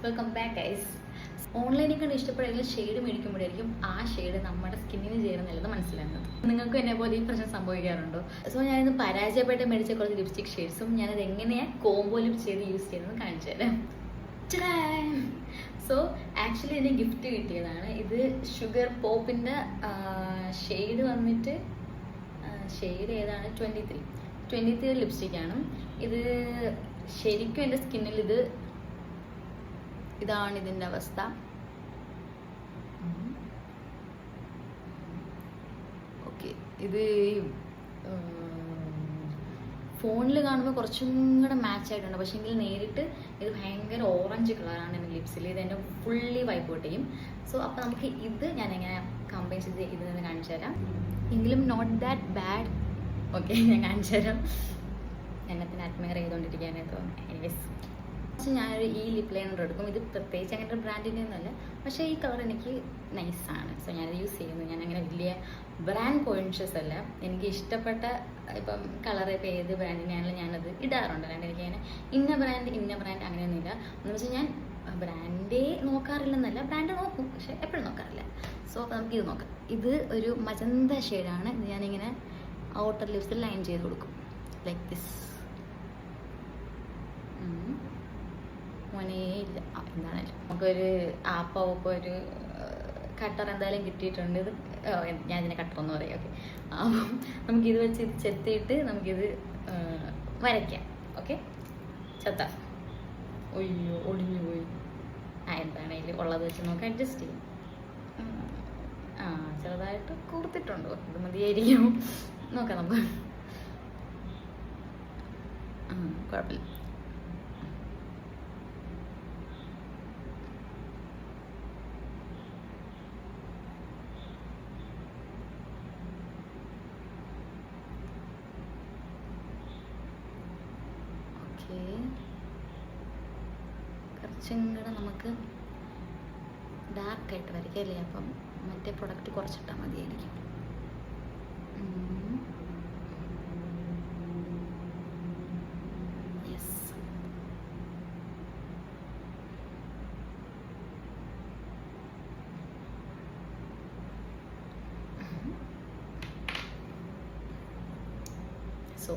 Welcome back guys. ഓൺലൈനിൽ കണ്ട് ഇഷ്ടപ്പെടുന്ന ഷെയ്ഡ് മേടിക്കുമ്പോഴായിരിക്കും ആ ഷെയ്ഡ് നമ്മുടെ സ്കിന്നിന് ചേരുന്നില്ലെന്ന് മനസ്സിലാകുന്നത്. നിങ്ങൾക്ക് എന്നെ പോലെ ഈ പ്രശ്നം സംഭവിക്കാറുണ്ടോ? സോ ഞാനിത് പരാജയപ്പെട്ട് മേടിച്ച കുറച്ച് ലിപ്സ്റ്റിക് ഷെയ്ഡ്സും ഞാനത് എങ്ങനെയാണ് കോംബോ ലിപ് ചെയ്ത് യൂസ് ചെയ്യുന്നത് കാണിച്ചു തരാം. സോ ആക്ച്വലി ഇതിന് ഗിഫ്റ്റ് കിട്ടിയതാണ്. ഇത് ഷുഗർ പോപ്പിൻ്റെ ഷെയ്ഡ് വന്നിട്ട് ഷെയ്ഡ് ഏതാണ് 23 ലിപ്സ്റ്റിക്കാണ് ഇത്. ശരിക്കും എൻ്റെ സ്കിന്നിൽ ഇതാണ് ഇതിൻ്റെ അവസ്ഥ. ഓക്കെ, ഇത് ഫോണിൽ കാണുമ്പോൾ കുറച്ചും കൂടെ മാച്ച് ആയിട്ടുണ്ട്, പക്ഷേ എങ്കിൽ നേരിട്ട് ഇത് ഭയങ്കര ഓറഞ്ച് കളറാണ് എൻ്റെ ലിപ്സിൽ. ഇത് എൻ്റെ ഫുള്ളി വൈപ്പ് ഔട്ട് ചെയ്യും. സോ അപ്പോൾ നമുക്ക് ഇത് ഞാൻ എങ്ങനെ കമ്പൈൻ ചെയ്ത് ഇതിൽ നിന്ന് കാണിച്ചു തരാം. എങ്കിലും നോട്ട് ദാറ്റ് ബാഡ്. ഓക്കെ, ഞാൻ കാണിച്ചു തരാം. എണ്ണത്തിന് അഡ്മയർ ചെയ്തുകൊണ്ടിരിക്കാനായിട്ട് തോന്നുന്നു. എനിവേസ്, ഞാനൊരു ഈ ലിപ് ലൈനർ എടുക്കും. ഇത് പ്രത്യേകിച്ച് അങ്ങനെ ബ്രാൻഡിൻ്റെ ഒന്നുമല്ല, പക്ഷേ ഈ കളർ എനിക്ക് നൈസാണ്. സോ ഞാനത് യൂസ് ചെയ്യുന്നു. ഞാൻ അങ്ങനെ വലിയ ബ്രാൻഡ് കോൺഷ്യസ് അല്ല. എനിക്ക് ഇഷ്ടപ്പെട്ട ഇപ്പം കളർ ഇപ്പോൾ ഏത് ബ്രാൻഡിനാണെങ്കിലും ഞാനത് ഇടാറുണ്ട്. അല്ലാണ്ട് എനിക്കങ്ങനെ ഇന്ന ബ്രാൻഡ് അങ്ങനെയൊന്നുമില്ല. എന്ന് വെച്ചാൽ ഞാൻ ബ്രാൻഡേ നോക്കാറില്ലെന്നല്ല, ബ്രാൻഡ് നോക്കും, പക്ഷേ എപ്പോഴും നോക്കാറില്ല. സോ അപ്പോൾ നമുക്ക് ഇത് നോക്കാം. ഇത് ഒരു മജന്ത ഷെയ്ഡാണ്. ഇത് ഞാനിങ്ങനെ ഔട്ടർ ലിപ്സിൽ ലൈൻ ചെയ്ത് കൊടുക്കും, ലൈക്ക് ദിസ്. മോനേ ഇല്ല, എന്താണല്ലോ നമുക്കൊരു ആപ്പ ഒരു കട്ടർ എന്തായാലും കിട്ടിയിട്ടുണ്ട്. ഇത് ഞാൻ ഇതിനെ കട്ടറെന്ന് പറയാം. ഓക്കെ, അപ്പം നമുക്കിത് വെച്ച് ഇത് ചെത്തിയിട്ട് നമുക്കിത് വരയ്ക്കാം. ഓക്കെ, ചെത്ത. ഒയ്യോ, ഒടിഞ്ഞു പോയി. എന്താണേലും ഉള്ളത് വെച്ച് നമുക്ക് അഡ്ജസ്റ്റ് ചെയ്യും. ചെറുതായിട്ട് കൂർത്തിട്ടുണ്ടോ? ഇത് മതിയായിരിക്കും. നോക്കാം നമുക്ക്. കുഴപ്പമില്ല. കുറച്ചും കൂടെ നമുക്ക് ഡാർക്കായിട്ട് വരയ്ക്കല്ലേ, അപ്പം മറ്റേ പ്രൊഡക്റ്റ് കുറച്ചിട്ടാൽ മതിയായിരിക്കും. Yes, so